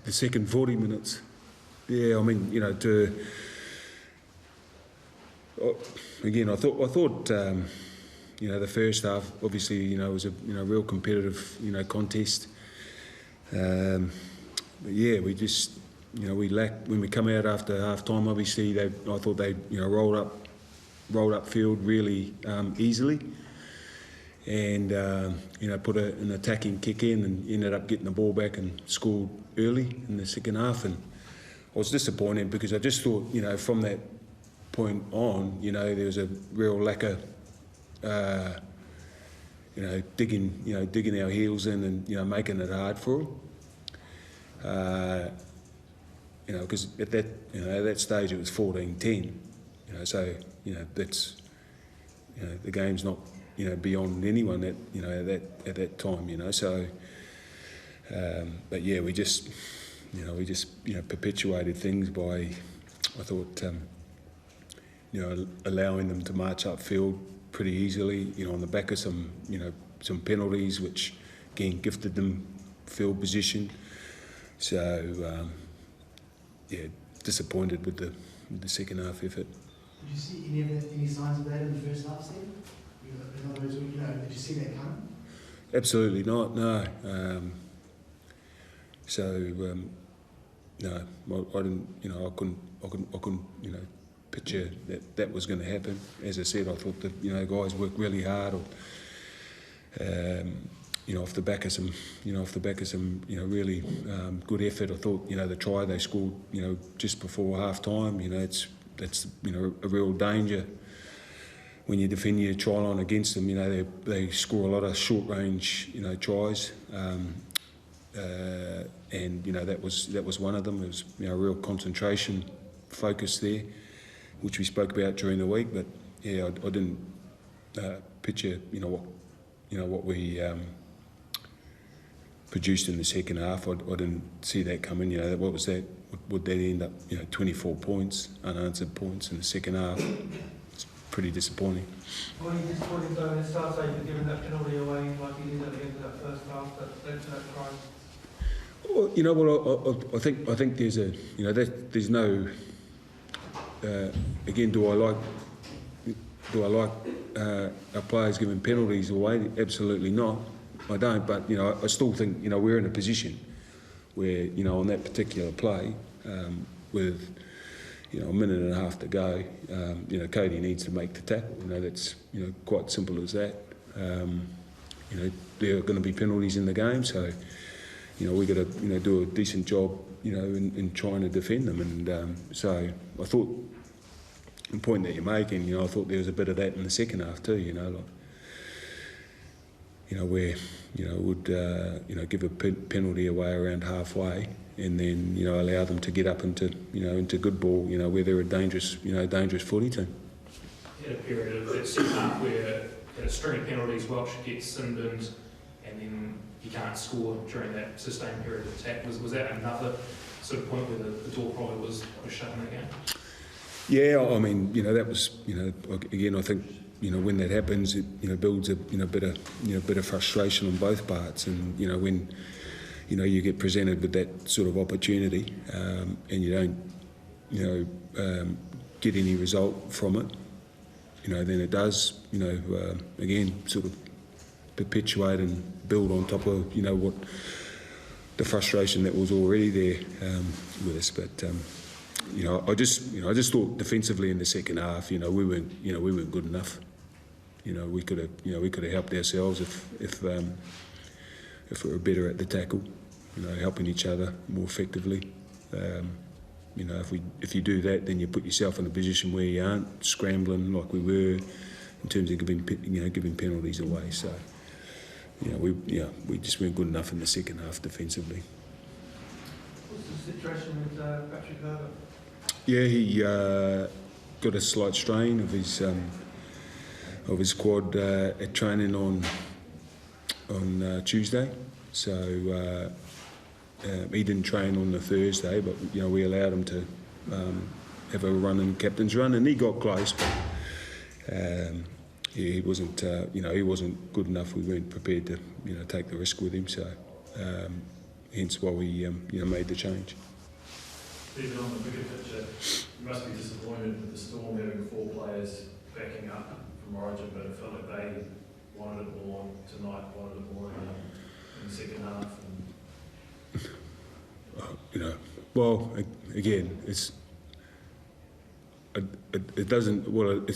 the second 40 minutes. Yeah, I mean, you know, again, I thought you know, the first half obviously, you know, was a real competitive, you know, contest. But yeah, we just, you know, we lacked when we come out after half time. Obviously, I thought they, you know, rolled up field really easily, and you know, put an attacking kick in and ended up getting the ball back and scored early in the second half. And I was disappointed because I just thought, you know, from that point on, you know, there was a real lack of you know, digging our heels in and, you know, making it hard for them. You know, because at that stage it was 14-10. You know, so, you know, that's, you know, the game's not, you know, beyond anyone at, you know, at that time. You know, so but yeah, we just perpetuated things by, I thought, you know, allowing them to march upfield pretty easily, you know, on the back of some penalties, which again gifted them field position. So yeah, disappointed with the second half effort. Did you see any signs of that in the first half, Steve? In other words, you know, did you see that coming? Absolutely not. No. No, I didn't. You know, I couldn't. You know, picture that was going to happen. As I said, I thought that, you know, guys worked really hard. You know, off the back of some, you know, really good effort. I thought, you know, the try they scored, you know, just before half time, you know, that's you know, a real danger when you defend your try line against them. You know, they score a lot of short range, you know, tries, and you know, that was one of them. It was, you know, real concentration focus there, which we spoke about during the week. But yeah, I didn't picture, you know, what we produced in the second half. I didn't see that coming. You know, what was that? Would that end up, you know, 24 points, unanswered points in the second half? It's pretty disappointing. Well, you disappointed though in the start, so you've given that penalty away like you did at the end of that first half, that led to that try. Well, you know, well, I think there's a, you know, there's no. Again, do I like our players giving penalties away? Absolutely not. I don't. But, you know, I still think, you know, we're in a position where, you know, on that particular play, with, you know, a minute and a half to go, you know, Cody needs to make the tackle. You know, that's, you know, quite simple as that. You know, there are going to be penalties in the game, so, you know, we got to, you know, do a decent job, you know, in trying to defend them. And so I thought, the point that you're making, you know, I thought there was a bit of that in the second half too. You know, like, you know, where, you know, would you know, give a penalty away around halfway, and then, you know, allow them to get up into, you know, into good ball, you know, where they're a dangerous footy team. You had a period of that second half where you had a string of penalties, Welsh gets sin-binned, and then you can't score during that sustained period of attack. Was that another sort of point where the door probably was shut in that game? Yeah, I mean, you know, that was, you know, again, I think, you know, when that happens, it, you know, builds a, you know, bit of frustration on both parts. And, you know, when, you know, you get presented with that sort of opportunity, and you don't, you know, get any result from it, you know, then it does, you know, again, sort of perpetuate and build on top of, you know, what the frustration that was already there with us. But you know, I just thought defensively in the second half, you know, we weren't good enough. You know, we could have helped ourselves if we were better at the tackle. You know, helping each other more effectively. You know, if you do that, then you put yourself in a position where you aren't scrambling like we were in terms of giving penalties away. So, you know, we just weren't good enough in the second half defensively. What's the situation with Patrick Herbert? Yeah, he got a slight strain of his quad at training on Tuesday. So he didn't train on the Thursday, but, you know, we allowed him to have a run in captain's run, and he got close. But yeah, he wasn't, you know, he wasn't good enough. We weren't prepared to, you know, take the risk with him. So hence why we made the change. Even on the bigger picture, you must be disappointed with the Storm having 4 players backing up from Origin, but it felt like they wanted it more tonight, wanted it more in the second half. Well, again, it's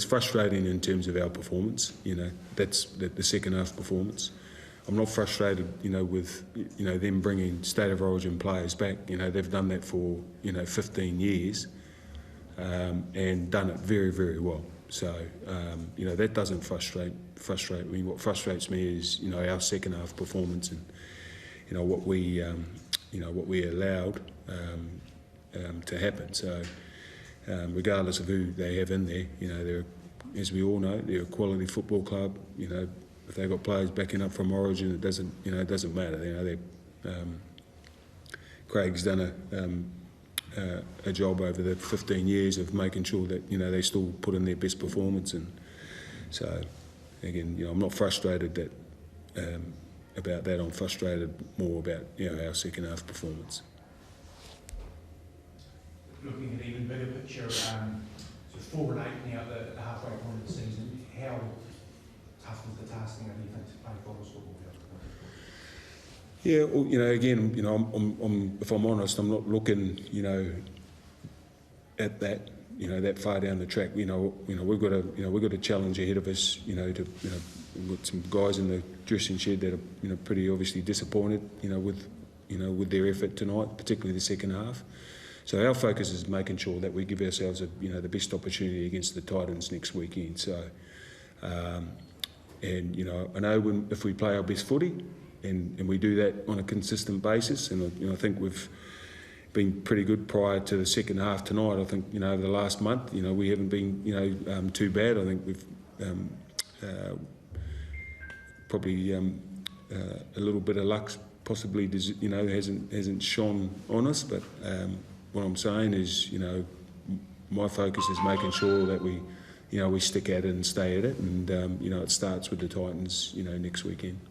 frustrating in terms of our performance. That's the second half performance. I'm not frustrated, with them bringing state of origin players back. They've done that for 15 years and done it very, very well. So that doesn't frustrate me. What frustrates me is our second half performance and what we allowed to happen. So regardless of who they have in there, they're, as we all know, they're a quality football club. If they've got players backing up from Origin, it doesn't matter. Craig's done a job over the 15 years of making sure that they still put in their best performance, and so again, I'm not frustrated about that. I'm frustrated more about our second half performance. Looking at even bigger picture, so 4 and 8 now at the halfway point of the season, how tough was the task, do you think, to play Forest football? Yeah, well, again, I'm if I'm honest, I'm not looking, at that, that far down the track. We've got a challenge ahead of us. We've got some guys in the dressing shed that are, pretty obviously disappointed, with their effort tonight, particularly the second half. So our focus is making sure that we give ourselves the best opportunity against the Titans next weekend. So, I know if we play our best footy, and we do that on a consistent basis, and I think we've been pretty good prior to the second half tonight. I think over the last month, we haven't been too bad. I think we've probably a little bit of luck possibly hasn't shone on us, but what I'm saying is my focus is making sure that we stick at it and stay at it, and it starts with the Titans next weekend.